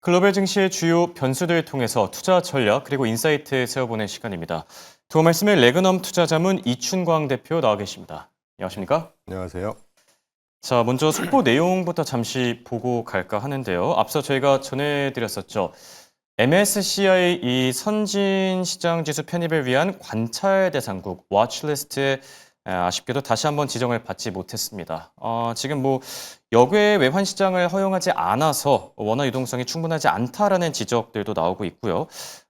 글로벌 증시의 주요 변수들을 통해서 투자 전략 그리고 인사이트 세워보는 시간입니다. 도움 말씀에 레그넘 투자자문 이춘광 대표 나와 계십니다. 안녕하십니까? 안녕하세요. 자, 먼저 속보 내용부터 잠시 보고 갈까 하는데요. 앞서 저희가 전해드렸었죠. MSCI 이 선진 시장 지수 편입을 위한 관찰 대상국 워치리스트에 아쉽게도 다시 한번 지정을 받지 못했습니다. 지금 역외 외환 시장을 허용하지 않아서 원화 유동성이 충분하지 않다라는 지적들도 나오고 있고요.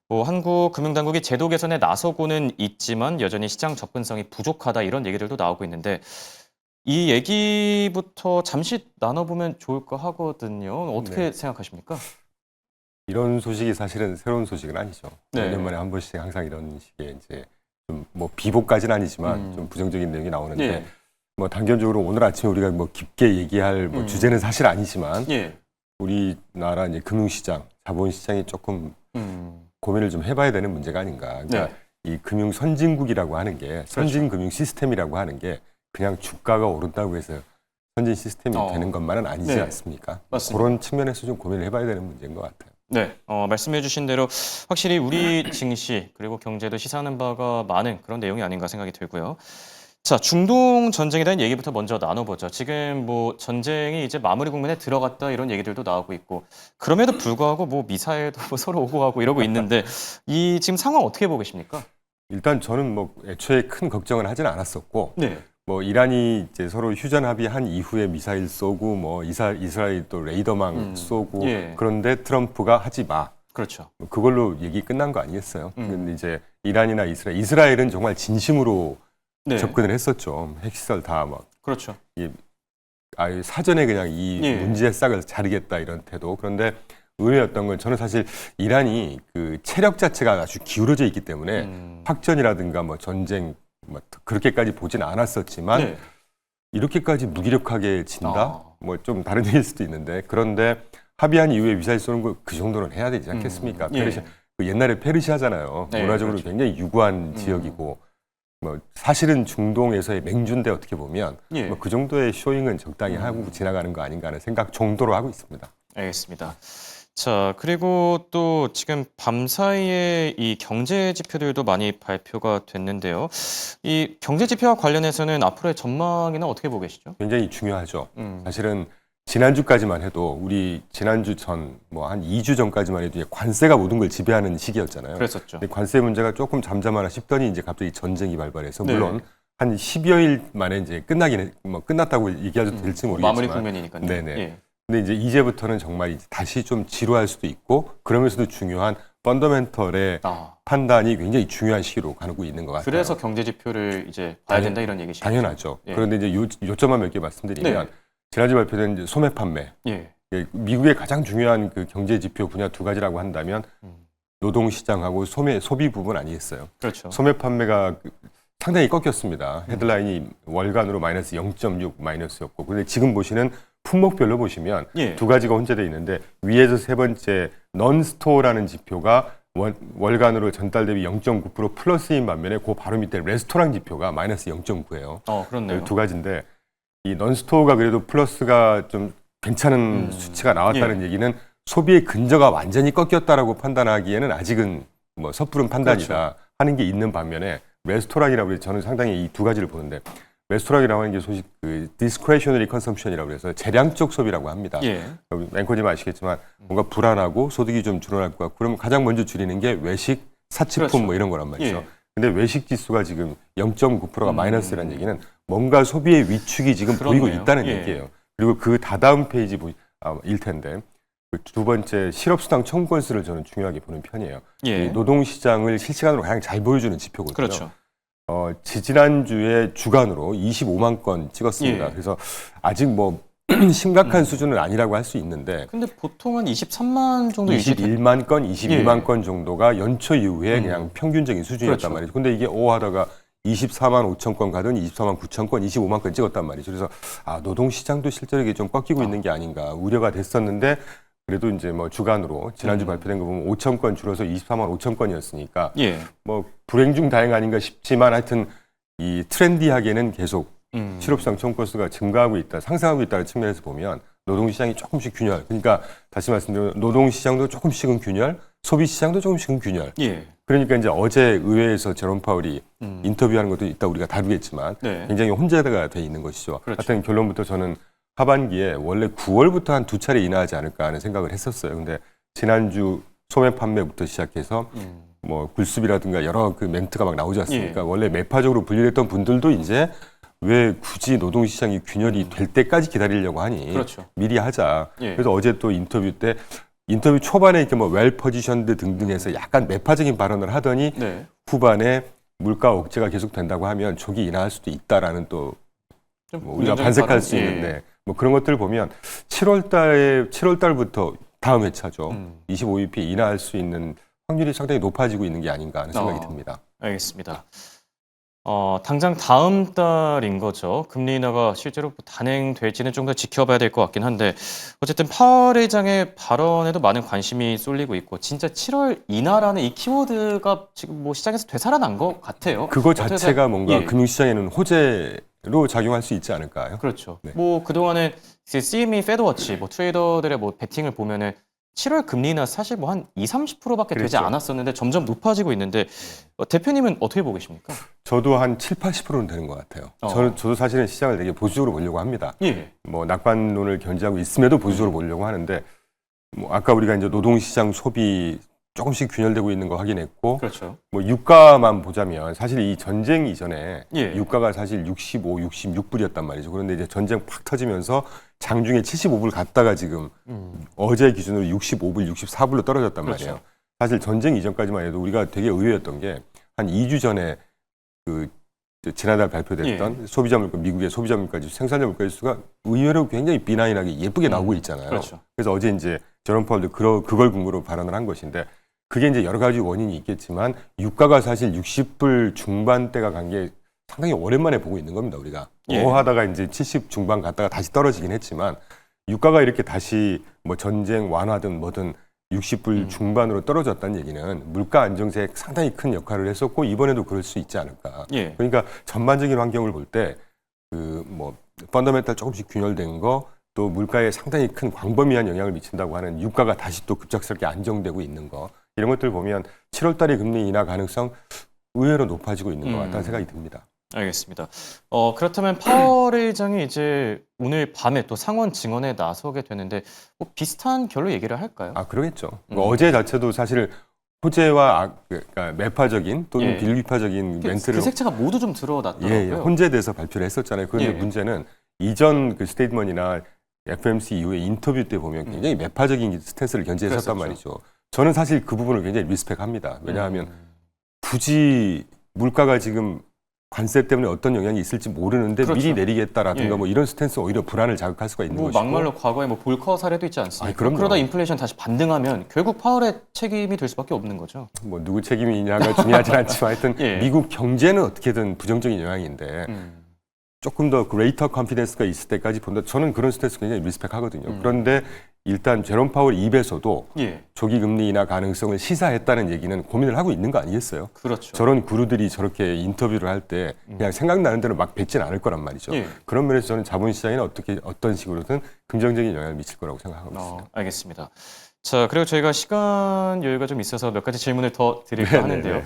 한국 금융당국이 제도 개선에 나서고는 있지만 여전히 시장 접근성이 부족하다 이런 얘기들도 나오고 있는데 이 얘기부터 잠시 나눠보면 좋을까 하거든요. 어떻게 생각하십니까? 이런 소식이 사실은 새로운 소식은 아니죠. 네. 몇 년 만에 한 번씩 항상 이런 식의 이제 좀 비복까지는 아니지만 좀 부정적인 내용이 나오는데 예. 단견적으로 오늘 아침에 우리가 깊게 얘기할 주제는 사실 아니지만 예. 우리나라 이제 금융시장, 자본시장이 조금 고민을 좀 해봐야 되는 문제가 아닌가. 그러니까 이 금융 선진국이라고 하는 게 선진 금융 시스템이라고 하는 게 그냥 주가가 오른다고 해서 선진 시스템이 되는 것만은 아니지 않습니까? 맞습니다. 그런 측면에서 좀 고민을 해봐야 되는 문제인 것 같아요. 네, 말씀해 주신 대로 확실히 우리 증시 그리고 경제도 시사하는 바가 많은 그런 내용이 아닌가 생각이 들고요. 자, 중동 전쟁에 대한 얘기부터 먼저 나눠보죠. 지금 전쟁이 이제 마무리 국면에 들어갔다 이런 얘기들도 나오고 있고 그럼에도 불구하고 미사일도 서로 오고 가고 이러고 있는데 이 지금 상황 어떻게 보고 계십니까? 일단 저는 애초에 큰 걱정은 하진 않았었고 네. 이란이 이제 서로 휴전 합의한 이후에 미사일 쏘고 이스라엘 또 레이더망 쏘고 그런데 트럼프가 하지 마. 그렇죠. 그걸로 얘기 끝난 거 아니겠어요? 근데 이제 이란이나 이스라엘은 정말 진심으로 접근을 했었죠. 핵시설 다 그렇죠. 아예 사전에 그냥 이 문제의 싹을 자르겠다 이런 태도. 그런데 의외였던 건 저는 사실 이란이 그 체력 자체가 아주 기울어져 있기 때문에 확전이라든가 전쟁 그렇게까지 보진 않았었지만 이렇게까지 무기력하게 진다? 좀 다른 얘기일 수도 있는데 그런데 합의한 이후에 미사일 쏘는 거 그 정도는 해야 되지 않겠습니까? 옛날에 페르시아잖아요. 문화적으로 그렇죠. 굉장히 유구한 지역이고 사실은 중동에서의 맹주인데 어떻게 보면 그 정도의 쇼잉은 적당히 하고 지나가는 거 아닌가 하는 생각 정도로 하고 있습니다. 알겠습니다. 자, 그리고 또 지금 밤사이에 이 경제 지표들도 많이 발표가 됐는데요. 이 경제 지표와 관련해서는 앞으로의 전망이나 어떻게 보고 계시죠? 굉장히 중요하죠. 사실은 지난주까지만 해도 우리 지난주 전 한 2주 전까지만 해도 관세가 모든 걸 지배하는 시기였잖아요. 그랬었죠. 근데 관세 문제가 조금 잠잠하나 싶더니 이제 갑자기 전쟁이 발발해서 물론 한 10여일 만에 이제 끝났다고 얘기해도 될지 모르겠지만 마무리 국면이니까요. 네네. 근데 이제 이제부터는 정말 다시 좀 지루할 수도 있고 그러면서도 중요한 펀더멘털의 판단이 굉장히 중요한 시기로 가고 있는 것 같아요. 그래서 경제 지표를 이제 봐야 된다 이런 얘기시죠. 당연하죠. 그런데 이제 요점만 몇 개 말씀드리면 지난주 발표된 이제 소매 판매. 미국의 가장 중요한 그 경제 지표 분야 두 가지라고 한다면 노동 시장하고 소비 부분 아니겠어요? 그렇죠. 소매 판매가 상당히 꺾였습니다. 헤드라인이 월간으로 마이너스 0.6 마이너스였고 그런데 지금 보시는 품목별로 보시면 두 가지가 혼재되어 있는데 위에서 세 번째 넌스토어라는 지표가 월간으로 전달 대비 0.9% 플러스인 반면에 그 바로 밑에 레스토랑 지표가 마이너스 0.9예요. 그렇네요. 두 가지인데 이 넌스토어가 그래도 플러스가 좀 괜찮은 수치가 나왔다는 얘기는 소비의 근저가 완전히 꺾였다라고 판단하기에는 아직은 섣부른 판단이다 하는 게 있는 반면에 레스토랑이라고 해서 저는 상당히 이 두 가지를 보는데 레스토랑이라고 하는 게 소식 discretionary consumption이라고 해서 재량적 소비라고 합니다. 앵커님 아시겠지만 뭔가 불안하고 소득이 좀 줄어날 것 같고 그러면 가장 먼저 줄이는 게 외식, 사치품 이런 거란 말이죠. 근데 외식 지수가 지금 0.9%가 마이너스라는 얘기는 뭔가 소비의 위축이 지금 보이고 있다는 얘기예요. 그리고 그 다다음 페이지 일 텐데 두 번째 실업수당 청구 건수를 저는 중요하게 보는 편이에요. 노동시장을 실시간으로 가장 잘 보여주는 지표거든요. 그렇죠. 지난주에 주간으로 25만 건 찍었습니다. 그래서 아직 심각한 수준은 아니라고 할 수 있는데 근데 보통 한 23만 정도 21만 건, 22만 건 정도가 연초 이후에 그냥 평균적인 수준이었단 말이죠. 근데 이게 하다가 24만 5천 건 가든 24만 9천 건, 25만 건 찍었단 말이죠. 그래서 노동시장도 실제로 이게 좀 꺾이고 있는 게 아닌가 우려가 됐었는데 그래도 이제 주간으로 지난주 발표된 거 보면 5천 건 줄어서 24만 5천 건이었으니까 불행 중 다행 아닌가 싶지만 하여튼 이 트렌디하게는 계속 실업수당 청구 건수가 증가하고 있다, 상승하고 있다는 측면에서 보면 노동시장이 조금씩 균열. 그러니까 다시 말씀드리면 노동시장도 조금씩은 균열, 소비시장도 조금씩은 균열. 예. 그러니까 이제 어제 의회에서 제롬 파월이 인터뷰하는 것도 이따 우리가 다루겠지만 네. 굉장히 혼재가 돼 있는 것이죠. 그렇죠. 하여튼 결론부터 저는 하반기에 원래 9월부터 한 2차례 인하하지 않을까 하는 생각을 했었어요. 근데 지난주 소매 판매부터 시작해서 뭐 굴습이라든가 여러 그 멘트가 막 나오지 않습니까? 예. 원래 매파적으로 분류했던 분들도 이제 왜 굳이 노동시장이 균열이 될 때까지 기다리려고 하니 그렇죠. 미리 하자. 예. 그래서 어제 또 인터뷰 초반에 이렇게 뭐 웰 포지션드 등등해서 약간 매파적인 발언을 하더니 네. 후반에 물가 억제가 계속된다고 하면 조기 인하할 수도 있다라는 또 좀 뭐 우리가 긍정적인 반색할 발언? 수 예. 있는데 뭐 그런 것들을 보면 7월 달부터 다음 회차죠. 25bp 인하할 수 있는 확률이 상당히 높아지고 있는 게 아닌가 하는 생각이 듭니다. 알겠습니다. 당장 다음 달인 거죠. 금리 인하가 실제로 단행될지는 좀 더 지켜봐야 될 것 같긴 한데 어쨌든 파월 의장의 발언에도 많은 관심이 쏠리고 있고 진짜 7월 인하라는 이 키워드가 지금 뭐 시장에서 되살아난 것 같아요. 그거 어떻게 자체가 뭔가 예. 금융시장에는 호재로 작용할 수 있지 않을까요? 그렇죠. 네. 뭐 그동안은 CME 페드워치 뭐 트레이더들의 뭐 베팅을 보면은 7월 금리 인하 사실 뭐 한 20-30%밖에 되지 그렇죠. 않았었는데 점점 높아지고 있는데 대표님은 어떻게 보고 계십니까? 저도 한 7-80%는 되는 것 같아요. 저도 사실은 시장을 되게 보수적으로 보려고 합니다. 예. 뭐 낙관론을 견지하고 있음에도 보수적으로 보려고 하는데 뭐 아까 우리가 이제 노동시장 소비 조금씩 균열되고 있는 거 확인했고 그렇죠. 뭐 유가만 보자면 사실 이 전쟁 이전에 예. 유가가 사실 65, 66불이었단 말이죠. 그런데 이제 전쟁 팍 터지면서 장중에 75불 갔다가 지금 어제 기준으로 65불, 64불로 떨어졌단 그렇죠. 말이에요. 사실 전쟁 이전까지만 해도 우리가 되게 의외였던 게 한 2주 전에 그 지난달 발표됐던 소비자 물가, 미국의 소비자 물가지수, 생산자 물가지수가 의외로 굉장히 비나인하게 예쁘게 나오고 있잖아요. 그렇죠. 그래서 어제 이제 제롬 파월도 그걸 근거로 발언을 한 것인데 그게 이제 여러 가지 원인이 있겠지만 유가가 사실 60불 중반대가 간 게 상당히 오랜만에 보고 있는 겁니다, 우리가. 예. 하다가 이제 70 중반 갔다가 다시 떨어지긴 했지만 유가가 이렇게 다시 뭐 전쟁 완화든 뭐든 60불 중반으로 떨어졌다는 얘기는 물가 안정세에 상당히 큰 역할을 했었고 이번에도 그럴 수 있지 않을까. 예. 그러니까 전반적인 환경을 볼 때 그 뭐 펀더멘탈 조금씩 균열된 거 또 물가에 상당히 큰 광범위한 영향을 미친다고 하는 유가가 다시 또 급작스럽게 안정되고 있는 거 이런 것들 보면 7월 달에 금리 인하 가능성 의외로 높아지고 있는 것 같다는 생각이 듭니다. 알겠습니다. 그렇다면 파월 의장이 이제 오늘 밤에 또 상원 증언에 나서게 되는데 뭐 비슷한 결로 얘기를 할까요? 아, 그러겠죠. 뭐 어제 자체도 사실 호재와 그러니까 매파적인 또는 예. 비유파적인 멘트를 그 색채가 모두 좀 드러났더라고요. 예, 혼재돼서 발표를 했었잖아요. 그런데 예. 문제는 이전 그 스테이트먼이나 FMC 이후에 인터뷰 때 보면 굉장히 매파적인 스탠스를 견지했었단 그랬었죠. 말이죠. 저는 사실 그 부분을 굉장히 리스펙합니다. 왜냐하면 굳이 물가가 지금 관세 때문에 어떤 영향이 있을지 모르는데 그렇죠. 미리 내리겠다라든가 예. 뭐 이런 스탠스 오히려 불안을 자극할 수가 있는 뭐 것이고. 막말로 과거에 뭐 볼커 사례도 있지 않습니까? 아니, 그럼요. 그러다 인플레이션 다시 반등하면 결국 파월의 책임이 될 수밖에 없는 거죠. 뭐 누구 책임이냐가 중요하진 않지만 하여튼 예. 미국 경제는 어떻게든 부정적인 영향인데 조금 더 그레이터 컨피던스가 있을 때까지 본다. 저는 그런 스탠스 굉장히 리스펙하거든요. 그런데 일단 제롬 파월 입에서도 예. 조기 금리 인하 가능성을 시사했다는 얘기는 고민을 하고 있는 거 아니겠어요? 그렇죠. 저런 구루들이 저렇게 인터뷰를 할 때 그냥 생각나는 대로 막 뱉진 않을 거란 말이죠. 예. 그런 면에서 저는 자본시장에는 어떤 식으로든 긍정적인 영향을 미칠 거라고 생각하고 있습니다. 알겠습니다. 자, 그리고 저희가 시간 여유가 좀 있어서 몇 가지 질문을 더 드릴까 네네네. 하는데요.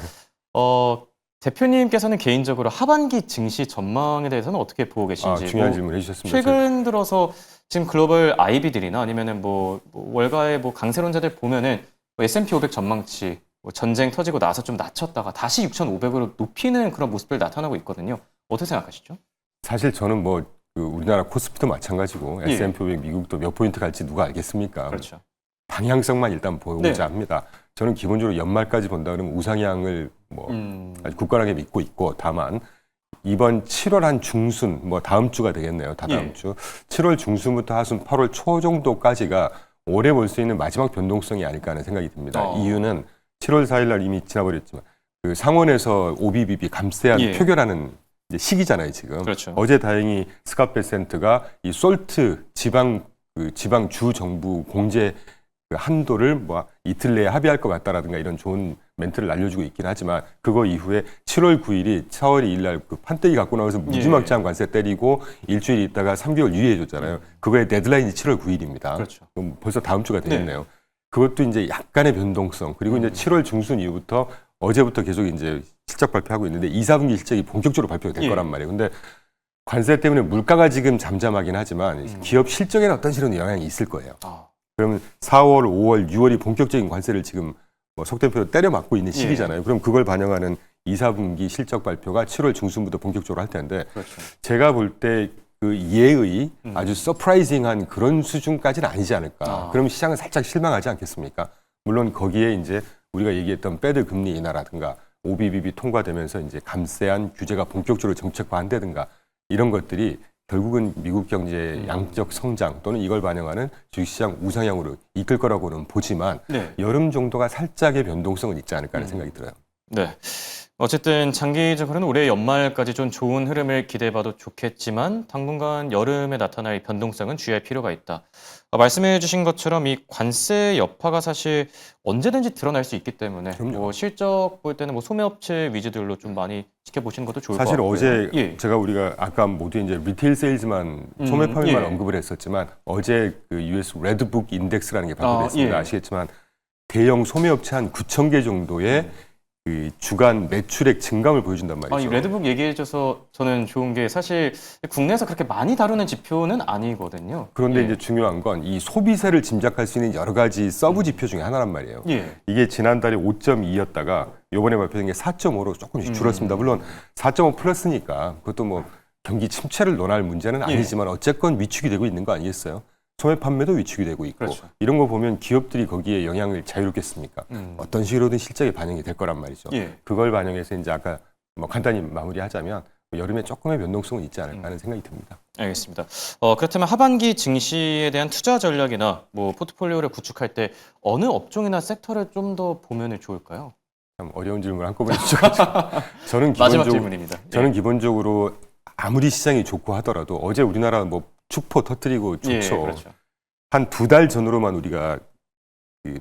대표님께서는 개인적으로 하반기 증시 전망에 대해서는 어떻게 보고 계신지 중요한 뭐 질문 해주셨습니다. 최근 들어서 지금 글로벌 IB들이나 아니면은 뭐 월가의 뭐 강세론자들 보면은 뭐 S&P 500 전망치 뭐 전쟁 터지고 나서 좀 낮췄다가 다시 6,500으로 높이는 그런 모습들 나타나고 있거든요. 어떻게 생각하시죠? 사실 저는 뭐 그 우리나라 코스피도 마찬가지고 예. S&P 500 미국도 몇 포인트 갈지 누가 알겠습니까? 그렇죠. 방향성만 일단 보고자 네. 합니다. 저는 기본적으로 연말까지 본다 그러면 우상향을 뭐 아주 굳건하게 믿고 있고 다만 이번 7월 한 중순 뭐 다음 주가 되겠네요. 다다음 예. 주 7월 중순부터 하순 8월 초 정도까지가 올해 볼 수 있는 마지막 변동성이 아닐까 하는 생각이 듭니다. 이유는 7월 4일 날 이미 지나버렸지만 그 상원에서 OBBB 감세안 예. 표결하는 이제 시기잖아요, 지금. 그렇죠. 어제 다행히 스캇 베센트가 이 솔트 지방 주 정부 공제 그 한도를 뭐 이틀 내에 합의할 것 같다라든가 이런 좋은 멘트를 날려주고 있긴 하지만 그거 이후에 7월 9일이 4월 2일 날 그 판때기 갖고 나와서 무지막지한 관세 때리고 일주일 있다가 3개월 유예해줬잖아요. 그거의 데드라인이 7월 9일입니다. 그렇죠. 그럼 벌써 다음 주가 되겠네요. 그것도 이제 약간의 변동성 그리고 이제 7월 중순 이후부터 어제부터 계속 이제 실적 발표하고 있는데 2, 4분기 실적이 본격적으로 발표가 될 거란 말이에요. 근데 관세 때문에 물가가 지금 잠잠하긴 하지만 기업 실적에는 어떤 식으로 영향이 있을 거예요. 그러면 4월, 5월, 6월이 본격적인 관세를 지금 뭐 속된표로 때려 맞고 있는 시기잖아요. 그럼 그걸 반영하는 2, 4분기 실적 발표가 7월 중순부터 본격적으로 할 텐데 그렇죠. 제가 볼 때 그 예의 아주 서프라이징한 그런 수준까지는 아니지 않을까. 그럼 시장은 살짝 실망하지 않겠습니까? 물론 거기에 이제 우리가 얘기했던 패드 금리 인하라든가 OBBB 통과되면서 이제 감세한 규제가 본격적으로 정책화한다든가 이런 것들이 결국은 미국 경제의 양적 성장 또는 이걸 반영하는 주식시장 우상향으로 이끌 거라고는 보지만 여름 정도가 살짝의 변동성은 있지 않을까 하는 생각이 들어요. 네. 어쨌든 장기적으로는 올해 연말까지 좀 좋은 흐름을 기대해봐도 좋겠지만 당분간 여름에 나타날 변동성은 주의할 필요가 있다. 말씀해 주신 것처럼 이 관세 여파가 사실 언제든지 드러날 수 있기 때문에 뭐 실적 볼 때는 뭐 소매업체 위주들로 좀 많이 지켜보시는 것도 좋을 것 사실 같고요. 어제 제가 우리가 아까 모두 이제 리테일 세일즈만 소매 판매만 언급을 했었지만 어제 그 US 레드북 인덱스라는 게 발표됐습니다. 아시겠지만 대형 소매업체 한 9천 개 정도의 그 주간 매출액 증감을 보여준단 말이죠. 이 레드북 얘기해줘서 저는 좋은 게 사실 국내에서 그렇게 많이 다루는 지표는 아니거든요. 그런데 이제 중요한 건 이 소비세를 짐작할 수 있는 여러 가지 서브 지표 중에 하나란 말이에요. 이게 지난달에 5.2였다가 이번에 발표된 게 4.5로 조금씩 줄었습니다. 물론 4.5 플러스니까 그것도 뭐 경기 침체를 논할 문제는 아니지만 어쨌건 위축이 되고 있는 거 아니겠어요? 소매 판매도 위축이 되고 있고 이런 거 보면 기업들이 거기에 영향을 자유롭겠습니까? 어떤 식으로든 실적에 반영이 될 거란 말이죠. 그걸 반영해서 이제 아까 뭐 간단히 마무리하자면 여름에 조금의 변동성은 있지 않을까 하는 생각이 듭니다. 알겠습니다. 그렇다면 하반기 증시에 대한 투자 전략이나 뭐 포트폴리오를 구축할 때 어느 업종이나 섹터를 좀 더 보면 좋을까요? 참 어려운 질문을 한꺼번에 주셔가지고 마지막 질문입니다. 저는 기본적으로 아무리 시장이 좋고 하더라도 어제 우리나라 뭐 축포 터뜨리고 좋죠. 그렇죠. 한 2달 전으로만 우리가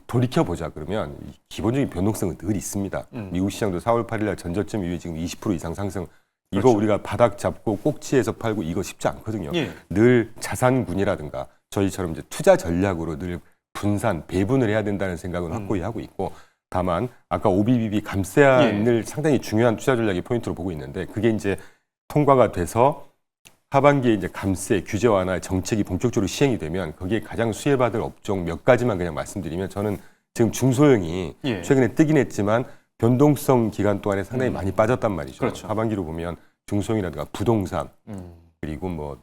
돌이켜보자 그러면 기본적인 변동성은 늘 있습니다. 미국 시장도 4월 8일 날 전저점 이후에 지금 20% 이상 상승. 이거 우리가 바닥 잡고 꼭지에서 팔고 이거 쉽지 않거든요. 늘 자산군이라든가 저희처럼 이제 투자 전략으로 늘 분산, 배분을 해야 된다는 생각은 확고히 하고 있고 다만 아까 OBBB 감세안을 상당히 중요한 투자 전략의 포인트로 보고 있는데 그게 이제 통과가 돼서 하반기에 이제 감세, 규제 완화 정책이 본격적으로 시행이 되면 거기에 가장 수혜받을 업종 몇 가지만 그냥 말씀드리면 저는 지금 중소형이 최근에 뜨긴 했지만 변동성 기간 동안에 상당히 많이 빠졌단 말이죠. 그렇죠. 하반기로 보면 중소형이라든가 부동산 그리고 뭐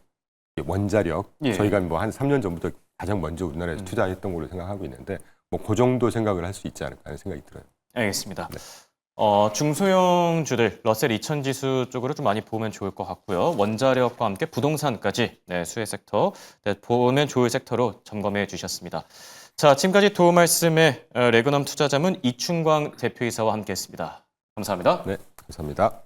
원자력 저희가 뭐 한 3년 전부터 가장 먼저 우리나라에서 투자했던 걸로 생각하고 있는데 뭐 그 정도 생각을 할 수 있지 않을까 하는 생각이 들어요. 알겠습니다. 중소형주들 러셀 2000 지수 쪽으로 좀 많이 보면 좋을 것 같고요. 원자력과 함께 부동산까지 수혜 섹터 보면 좋을 섹터로 점검해 주셨습니다. 자, 지금까지 도움 말씀에 레그넘 투자자문 이충광 대표이사와 함께했습니다. 감사합니다. 네, 감사합니다.